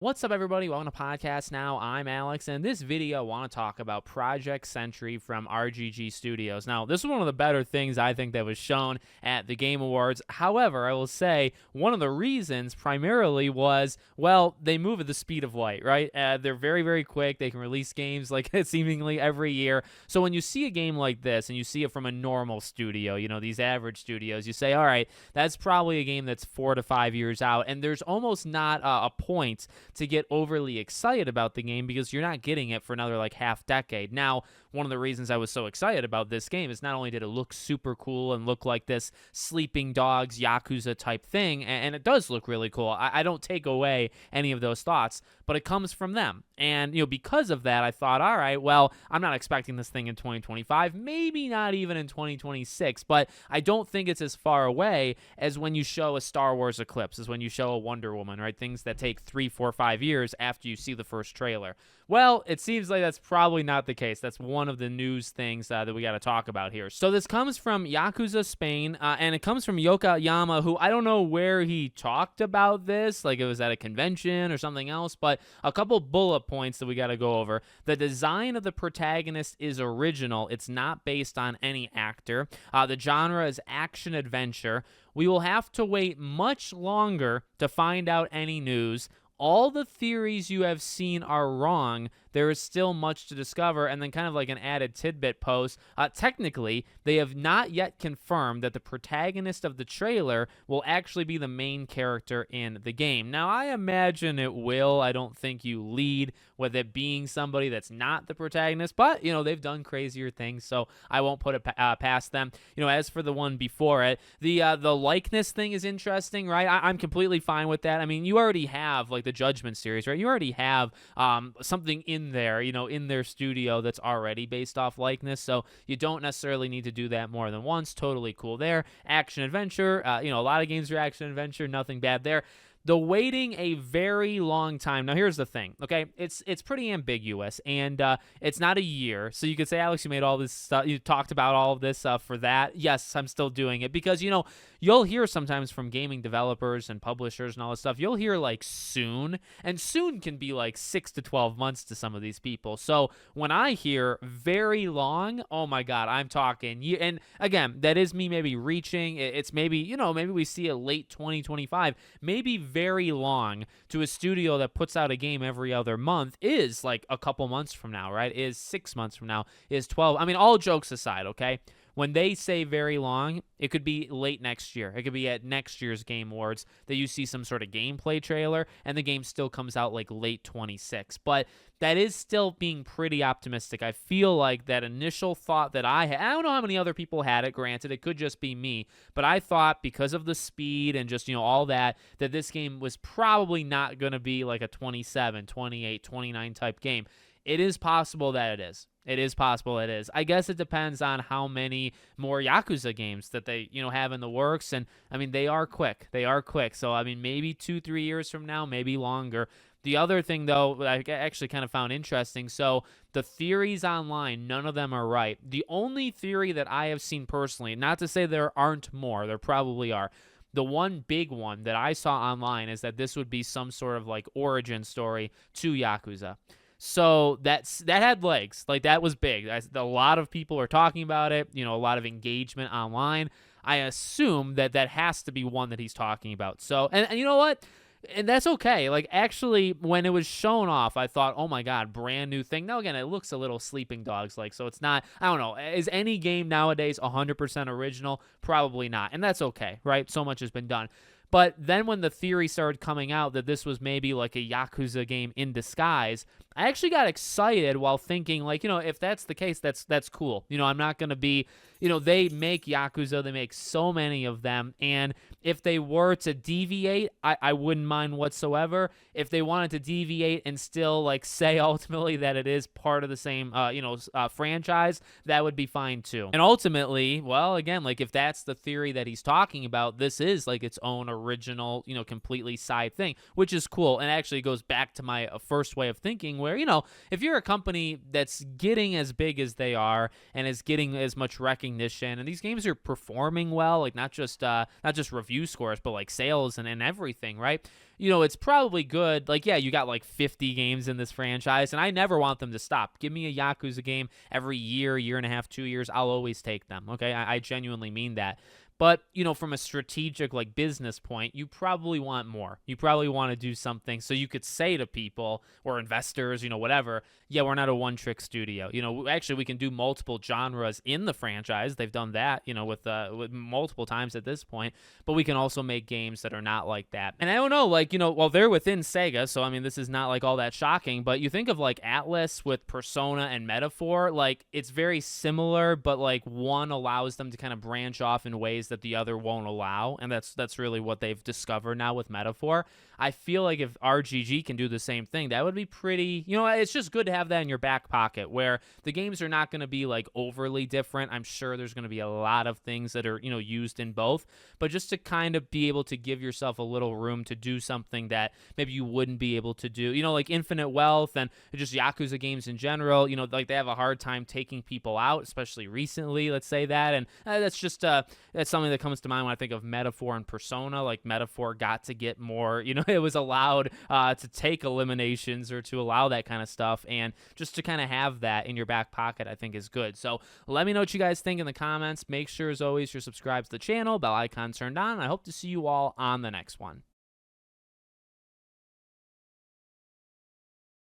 What's up, everybody? Welcome to Podcast Now. I'm Alex, and in this video, I want to talk about Project Sentry from RGG Studios. Now, this is one of the better things I think that was shown at the Game Awards. However, I will say one of the reasons primarily was, well, they move at the speed of light, right? They're very, very quick. They can release games like seemingly every year. So when you see a game like this and you see it from a normal studio, these average studios, you say, all right, that's probably a game that's 4 to 5 years out, and there's almost not a point to get overly excited about the game because you're not getting it for another like half decade. Now, one of the reasons I was so excited about this game is not only did it look super cool and look like this Sleeping Dogs Yakuza type thing, and it does look really cool. I don't take away any of those thoughts, but it comes from them. And, because of that, I thought, all right, well, I'm not expecting this thing in 2025, maybe not even in 2026, but I don't think it's as far away as when you show a Star Wars Eclipse, as when you show a Wonder Woman, right? Things that take 3, 4, 5 years after you see the first trailer. Well, it seems like that's probably not the case. That's one of the news things that we got to talk about here. So this comes from Yakuza Spain, and it comes from Yokoyama, who I don't know where he talked about this, like it was at a convention or something else, but a couple bullet points that we got to go over. The design of the protagonist is original. It's not based on any actor. The genre is action-adventure. We will have to wait much longer to find out any news. All the theories you have seen are wrong. There is still much to discover. And then kind of like an added tidbit post, technically, they have not yet confirmed that the protagonist of the trailer will actually be the main character in the game. Now, I imagine it will. I don't think you lead with it being somebody that's not the protagonist, but, they've done crazier things, so I won't put it past them. As for the one before it, the likeness thing is interesting, right? I'm completely fine with that. I mean, you already have, like, the Judgment series, right? You already have something in there, in their studio that's already based off likeness, so you don't necessarily need to do that more than once. Totally cool there. Action adventure, a lot of games are action adventure, nothing bad there. The waiting a very long time. Now, here's the thing, okay? It's pretty ambiguous, and it's not a year. So you could say, Alex, you made all this stuff. You talked about all of this for that. Yes, I'm still doing it because, you'll hear sometimes from gaming developers and publishers and all this stuff, you'll hear like soon, and soon can be like 6 to 12 months to some of these people. So when I hear very long, oh my God, I'm talking. And again, that is me maybe reaching. It's maybe, maybe we see it late 2025, maybe very long to a studio that puts out a game every other month is like a couple months from now, right? Is 6 months from now, is 12. I mean, all jokes aside, okay? When they say very long, it could be late next year. It could be at next year's Game Awards that you see some sort of gameplay trailer and the game still comes out like late 26. But that is still being pretty optimistic. I feel like that initial thought that I had, I don't know how many other people had it, granted, it could just be me, but I thought because of the speed and just, all that this game was probably not going to be like a 27, 28, 29 type game. It is possible that it is. It is possible it is. I guess it depends on how many more Yakuza games that they, have in the works. And, I mean, they are quick. They are quick. So, I mean, maybe 2-3 years from now, maybe longer. The other thing, though, I actually kind of found interesting, so the theories online, none of them are right. The only theory that I have seen personally, not to say there aren't more, there probably are, the one big one that I saw online is that this would be some sort of like origin story to Yakuza. So that had legs. Like, that was big. A lot of people are talking about it, a lot of engagement online. I assume that has to be one that he's talking about. So, and you know what? And that's okay. Like, actually, when it was shown off, I thought, oh my God, brand new thing. Now, again, it looks a little Sleeping Dogs like, so it's not, I don't know. Is any game nowadays 100% original? Probably not. And that's okay, right? So much has been done. But then when the theory started coming out that this was maybe like a Yakuza game in disguise, I actually got excited while thinking, like, if that's the case, that's cool. I'm not going to be, they make Yakuza, they make so many of them, and if they were to deviate, I wouldn't mind whatsoever. If they wanted to deviate and still, like, say ultimately that it is part of the same, franchise, that would be fine too. And ultimately, well, again, like, if that's the theory that he's talking about, this is like its own original, completely side thing, which is cool. And actually goes back to my first way of thinking, where, if you're a company that's getting as big as they are and is getting as much recognition, and these games are performing well, like not just review scores, but like sales and everything, right? It's probably good. Like, yeah, you got like 50 games in this franchise, and I never want them to stop. Give me a Yakuza game every year and a half, 2 years. I'll always take them. Okay, I genuinely mean that. But, from a strategic, like, business point, you probably want more. You probably want to do something so you could say to people or investors, whatever, yeah, we're not a one-trick studio. Actually, we can do multiple genres in the franchise. They've done that, with multiple times at this point. But we can also make games that are not like that. And I don't know, like, well, they're within Sega, so, I mean, this is not, like, all that shocking. But you think of, like, Atlas with Persona and Metaphor, like, it's very similar, but, like, one allows them to kind of branch off in ways that the other won't allow, and that's really what they've discovered now with Metaphor. I feel like if RGG can do the same thing, that would be pretty, it's just good to have that in your back pocket, where the games are not going to be like overly different. I'm sure there's going to be a lot of things that are, used in both, but just to kind of be able to give yourself a little room to do something that maybe you wouldn't be able to do, like Infinite Wealth and just Yakuza games in general, like they have a hard time taking people out, especially recently, let's say that, and that's just that's something that comes to mind when I think of Metaphor and Persona. Like Metaphor got to get more, it was allowed to take eliminations or to allow that kind of stuff, and just to kind of have that in your back pocket, I think is good. So let me know what you guys think in the comments. Make sure, as always, you're subscribed to the channel, bell icon turned on. I hope to see you all on the next one.